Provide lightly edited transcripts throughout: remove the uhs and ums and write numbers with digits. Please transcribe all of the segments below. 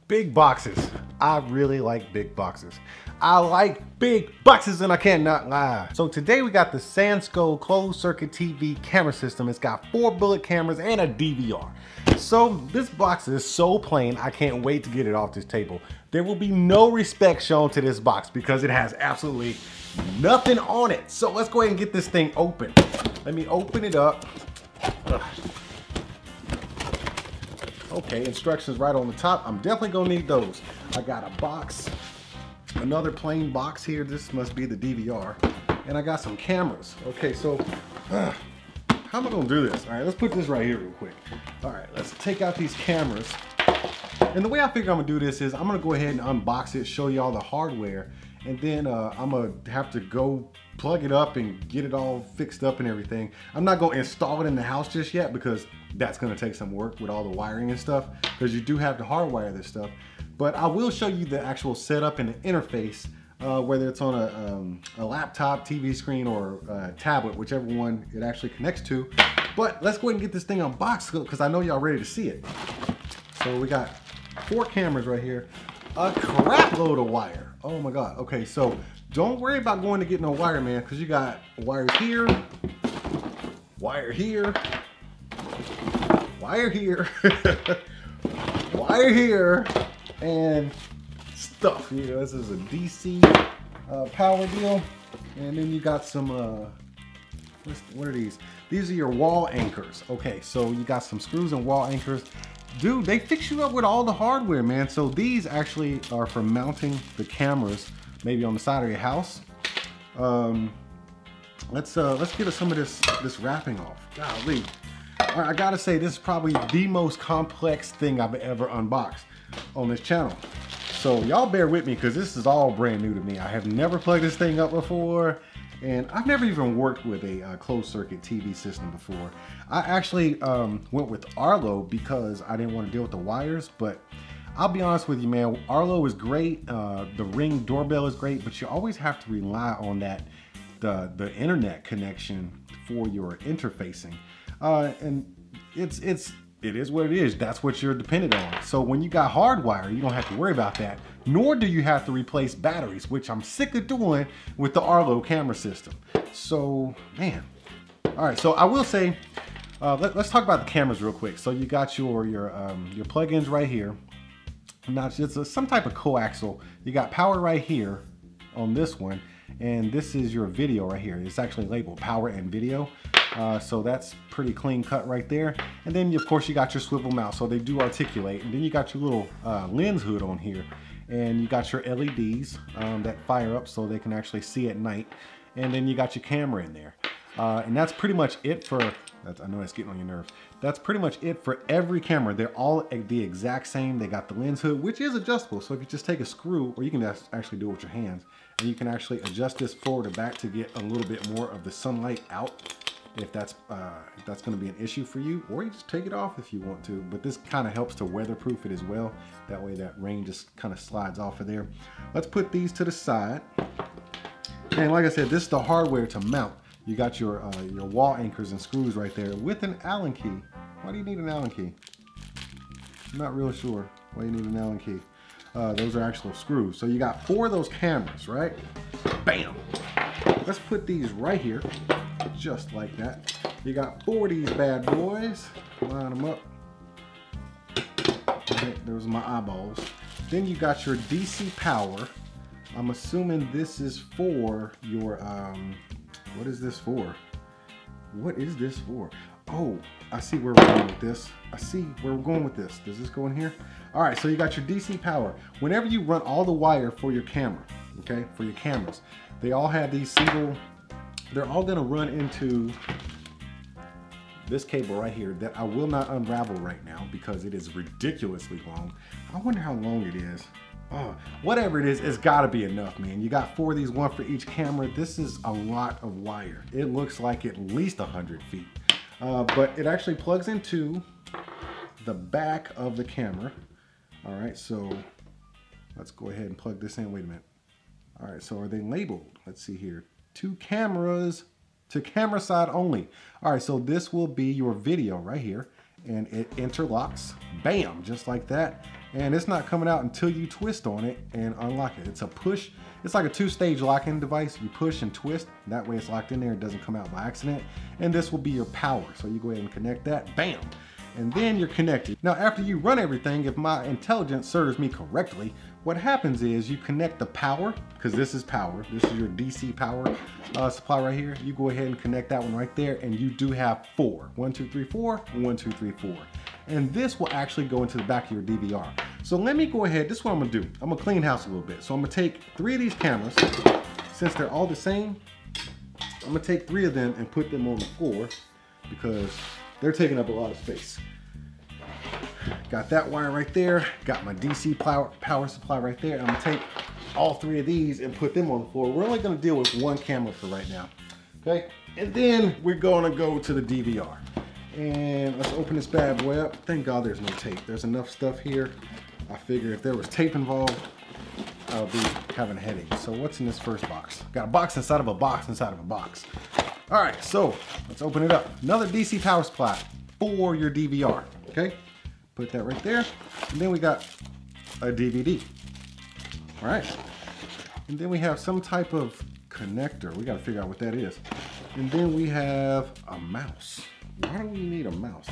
Big boxes. I really like big boxes. I like big boxes and I cannot lie. So today we got the SANSCO closed circuit TV camera system. It's got 4 bullet cameras and a DVR. So this box is so plain, I can't wait to get it off this table. There will be no respect shown to this box because it has absolutely nothing on it. So let's go ahead and get this thing open. Let me open it up. Okay, instructions right on the top. I'm definitely gonna need those. I got a box, another plain box here. This must be the DVR. And I got some cameras. Okay, so how am I gonna do this? All right, let's put this right here real quick. All right, let's take out these cameras. And the way I figure I'm gonna do this is I'm gonna go ahead and unbox it, show you all the hardware, and then I'm gonna have to go plug it up and get it all fixed up and everything. I'm not gonna install it in the house just yet because that's gonna take some work with all the wiring and stuff, because you do have to hardwire this stuff. But I will show you the actual setup and the interface, whether it's on a laptop, TV screen, or a tablet, whichever one it actually connects to. But let's go ahead and get this thing unboxed because I know y'all ready to see it. So we got 4 cameras right here, a crap load of wire. Oh my God. Okay, so don't worry about going to get no wire, man, because you got wires here, wire here, wire here, wire here, and stuff. You know, this is a DC power deal. And then you got some, what are these? These are your wall anchors. Okay, so you got some screws and wall anchors. Dude, they fix you up with all the hardware, man. So these actually are for mounting the cameras, maybe on the side of your house. Let's get some of this wrapping off. Golly. All right, I gotta say, this is probably the most complex thing I've ever unboxed on this channel. So y'all bear with me because this is all brand new to me. I have never plugged this thing up before. And I've never even worked with a closed circuit TV system before. I actually went with Arlo because I didn't want to deal with the wires, but I'll be honest with you, man, Arlo is great. The Ring doorbell is great, but you always have to rely on the internet connection for your interfacing. And it is what it is. That's what you're dependent on. So when you got hardwire, you don't have to worry about that, nor do you have to replace batteries, which I'm sick of doing with the Arlo camera system. So, man. All right, so I will say, let's talk about the cameras real quick. So you got your plugins right here. Now it's some type of coaxial. You got power right here on this one, and this is your video right here. It's actually labeled power and video. So that's pretty clean cut right there. And then of course you got your swivel mount, so they do articulate. And then you got your little lens hood on here, and you got your LEDs that fire up so they can actually see at night. And then you got your camera in there. And that's pretty much it for, I know that's getting on your nerves. That's pretty much it for every camera. They're all the exact same. They got the lens hood, which is adjustable. So if you just take a screw, or you can actually do it with your hands, and you can actually adjust this forward or back to get a little bit more of the sunlight out, if that's going to be an issue for you, or you just take it off if you want to. But this kind of helps to weatherproof it as well. That way that rain just kind of slides off of there. Let's put these to the side. And like I said, this is the hardware to mount. You got your wall anchors and screws right there with an Allen key. Why do you need an Allen key? I'm not real sure why you need an Allen key. Those are actual screws. So you got 4 of those cameras, right? Bam! Let's put these right here. Just like that. You got 4 of these bad boys. Line them up. Okay, there's my eyeballs. Then you got your DC power. I'm assuming this is for your, what is this for? What is this for? Oh, I see where we're going with this. I see where we're going with this. Does this go in here? All right, so you got your DC power. Whenever you run all the wire for your camera, okay, for your cameras, they all have these single, they're all gonna run into this cable right here that I will not unravel right now because it is ridiculously long. I wonder how long it is. Oh, whatever it is, it's gotta be enough, man. You got 4 of these, 1 for each camera. This is a lot of wire. It looks like at least 100 feet. But it actually plugs into the back of the camera. All right, so let's go ahead and plug this in. Wait a minute. All right, so are they labeled? Let's see here. 2 cameras to camera side only. All right, so this will be your video right here, and it interlocks, bam, just like that. and it's not coming out until you twist on it and unlock it. It's a push. It's like a two-stage locking device. You push and twist. That way it's locked in there. It doesn't come out by accident. And this will be your power. So you go ahead and connect that. Bam. And then you're connected. Now, after you run everything, if my intelligence serves me correctly, what happens is you connect the power, because this is power. This is your DC power supply right here. You go ahead and connect that one right there, and you do have 4. 1, 2, 3, 4, 1, 2, 3, 4. And this will actually go into the back of your DVR. So let me go ahead, this is what I'm gonna do. I'm gonna clean house a little bit. So I'm gonna take 3 of these cameras, since they're all the same, I'm gonna take 3 of them and put them on the floor because they're taking up a lot of space. Got that wire right there, got my DC power supply right there. I'm gonna take all 3 of these and put them on the floor. We're only gonna deal with 1 camera for right now, okay? And then we're gonna go to the DVR. And let's open this bad boy up. Thank God there's no tape. There's enough stuff here. I figure if there was tape involved, I'll be having a headache. So what's in this first box? Got a box inside of a box inside of a box. All right, so let's open it up. Another DC power supply for your DVR, okay? Put that right there. And then we got a DVD, all right? And then we have some type of connector. We gotta figure out what that is. And then we have a mouse. Why do we need a mouse?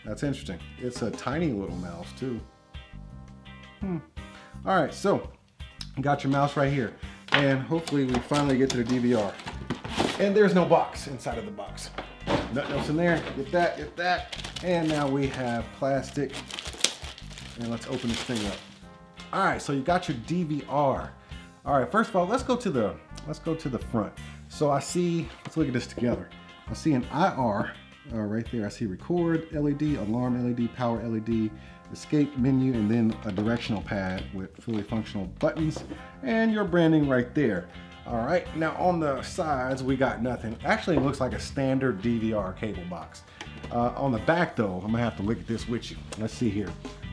That's interesting. It's a tiny little mouse too. All right, so got your mouse right here. And hopefully we finally get to the DVR. And there's no box inside of the box. Nothing else in there. Get that. And now we have plastic. And let's open this thing up. All right, so you got your DVR. All right, first of all, let's go to the front. So I see, let's look at this together. I see an IR right there. I see record LED, alarm LED, power LED, escape menu, and then a directional pad with fully functional buttons and your branding right there. All right, now on the sides, we got nothing. Actually, it looks like a standard DVR cable box. On the back though, I'm gonna have to look at this with you. Let's see here.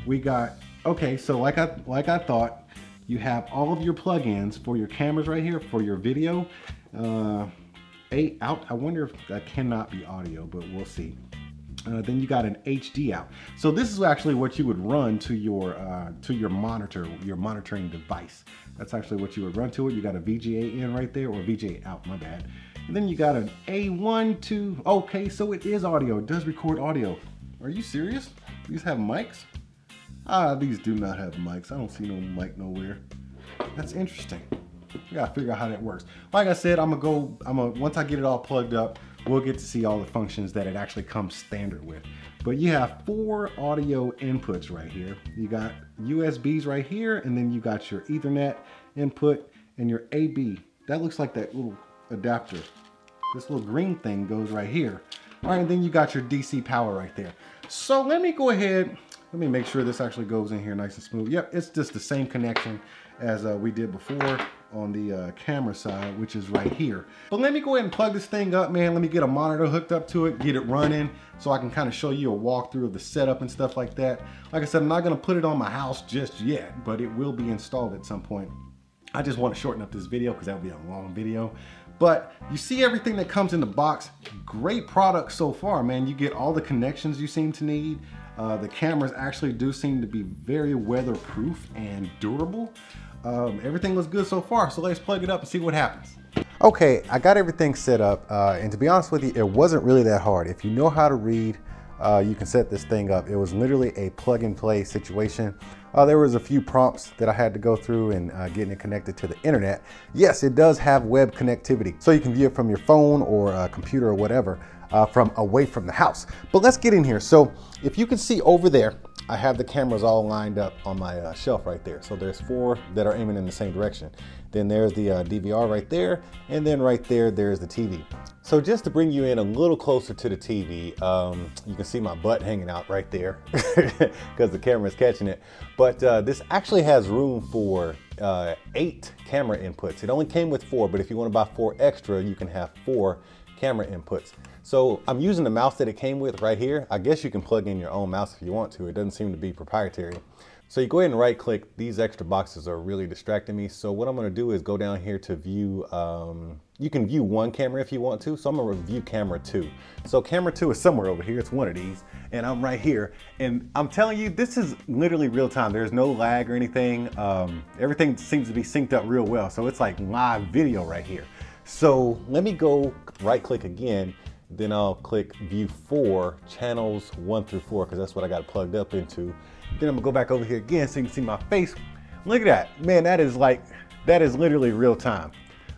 We got, okay, so like I thought, you have all of your plugins for your cameras right here, for your video. I wonder if that cannot be audio, but we'll see. Then you got an HD out. So this is actually what you would run to your monitor, your monitoring device. That's actually what you would run to it. You got a VGA in right there, or VGA out, my bad. And then you got an A1, 2, okay, so it is audio. It does record audio. Are you serious? These have mics? These do not have mics. I don't see no mic nowhere. That's interesting. We gotta figure out how that works. Like I said, once I get it all plugged up, we'll get to see all the functions that it actually comes standard with. But you have 4 audio inputs right here. You got USBs right here, and then you got your Ethernet input and your AB. That looks like that little adapter. This little green thing goes right here. All right, and then you got your DC power right there. So let me go ahead, let me make sure this actually goes in here nice and smooth. Yep, it's just the same connection as we did before on the camera side, which is right here. But let me go ahead and plug this thing up, man. Let me get a monitor hooked up to it, get it running, so I can kind of show you a walkthrough of the setup and stuff like that. Like I said, I'm not gonna put it on my house just yet, but it will be installed at some point. I just want to shorten up this video because that would be a long video. But you see everything that comes in the box. Great product so far, man. You get all the connections you seem to need. The cameras actually do seem to be very weatherproof and durable. Everything looks good so far, so let's plug it up and see what happens. Okay, I got everything set up, and to be honest with you, it wasn't really that hard. If you know how to read, you can set this thing up. It was literally a plug and play situation. There was a few prompts that I had to go through in getting it connected to the internet. Yes, it does have web connectivity, so you can view it from your phone or a computer or whatever from away from the house. But let's get in here. So if you can see over there, I have the cameras all lined up on my shelf right there. So there's 4 that are aiming in the same direction. Then there's the DVR right there, and then right there, there's the TV. So just to bring you in a little closer to the TV, you can see my butt hanging out right there because the camera is catching it. But this actually has room for 8 camera inputs. It only came with 4, but if you want to buy 4 extra, you can have 4 camera inputs. So I'm using the mouse that it came with right here. I guess you can plug in your own mouse if you want to. It doesn't seem to be proprietary. So you go ahead and right click. These extra boxes are really distracting me. So what I'm gonna do is go down here to view, you can view one camera if you want to. So I'm gonna view camera 2. So camera 2 is somewhere over here. It's one of these, and I'm right here. And I'm telling you, this is literally real time. There's no lag or anything. Everything seems to be synced up real well. So it's like live video right here. So let me go right click again. Then I'll click view 4, channels 1 through 4, because that's what I got plugged up into. Then I'm gonna go back over here again so you can see my face. Look at that, man, that is literally real time.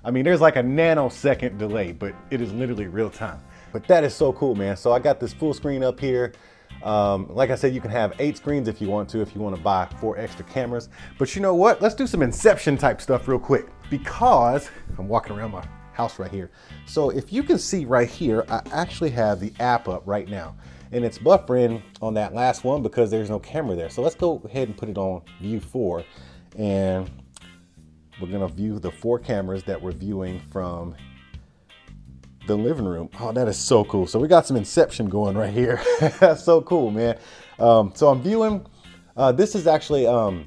I mean, there's like a nanosecond delay, but it is literally real time. But that is so cool, man. So I got this full screen up here. Like I said, you can have 8 screens if you want to buy 4 extra cameras. But you know what? Let's do some Inception type stuff real quick, because I'm walking around my house right here. So if you can see right here, I actually have the app up right now, and it's buffering on that last one because there's no camera there. So let's go ahead and put it on view 4, and we're gonna view the 4 cameras that we're viewing from the living room. Oh, that is so cool. So we got some Inception going right here. That's so cool, man. So I'm viewing, this is actually on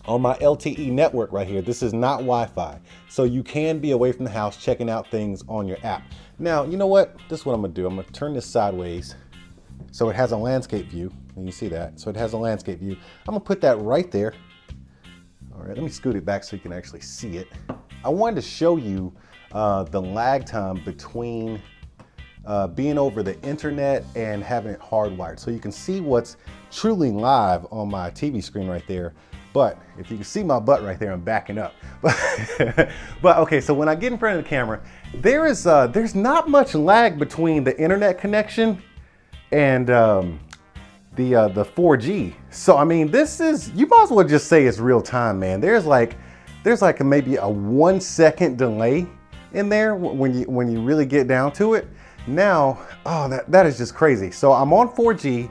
my LTE network right here. This is not Wi-Fi. So you can be away from the house checking out things on your app. Now, you know what? This is what I'm gonna do. I'm gonna turn this sideways so it has a landscape view. And you see that? So it has a landscape view. I'm gonna put that right there. All right, let me scoot it back so you can actually see it. I wanted to show you the lag time between being over the internet and having it hardwired. So you can see what's truly live on my TV screen right there. But if you can see my butt right there, I'm backing up. But okay, so when I get in front of the camera, there's not much lag between the internet connection and the 4G. So I mean, this is, you might as well just say it's real time, man. There's like maybe a 1 second delay in there when you really get down to it. Now, oh, that is just crazy. So I'm on 4G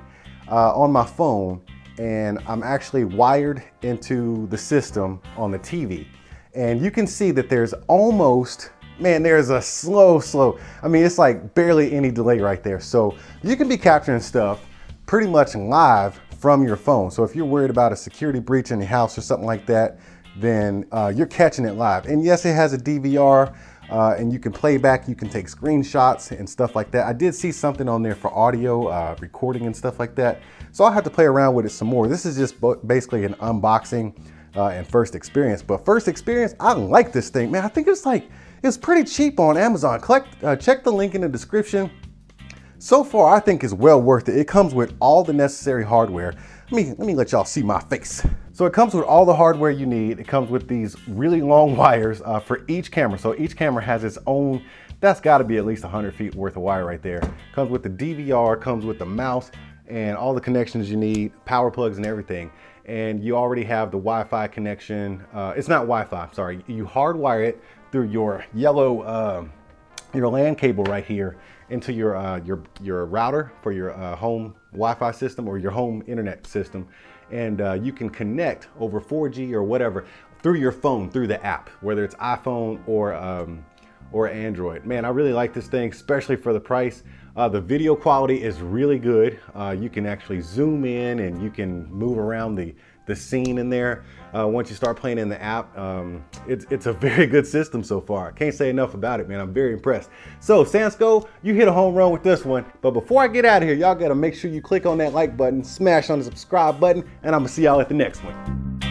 on my phone, and I'm actually wired into the system on the TV. And you can see that there's almost, man, there's a slow, I mean, it's like barely any delay right there. So you can be capturing stuff pretty much live from your phone. So if you're worried about a security breach in your house or something like that, then you're catching it live. And yes, it has a DVR, and you can play back, you can take screenshots and stuff like that. I did see something on there for audio recording and stuff like that. So I'll have to play around with it some more. This is just basically an unboxing and first experience. But first experience, I like this thing, man. I think it's pretty cheap on Amazon. Check the link in the description. So far, I think it's well worth it. It comes with all the necessary hardware. Let me let y'all see my face. So it comes with all the hardware you need. It comes with these really long wires for each camera. So each camera has its own, that's gotta be at least 100 feet worth of wire right there. Comes with the DVR, comes with the mouse, and all the connections you need, power plugs and everything. And you already have the Wi-Fi connection. It's not Wi-Fi, sorry. You hardwire it through your yellow, your LAN cable right here into your router for your home Wi-Fi system or your home internet system. And you can connect over 4G or whatever through your phone, through the app, whether it's iPhone or Android. Man, I really like this thing, especially for the price. The video quality is really good. You can actually zoom in and you can move around the scene in there. Once you start playing in the app, it's a very good system so far. Can't say enough about it, man. I'm very impressed. So SANSCO, you hit a home run with this one. But before I get out of here, y'all gotta make sure you click on that like button, smash on the subscribe button, and I'm gonna see y'all at the next one.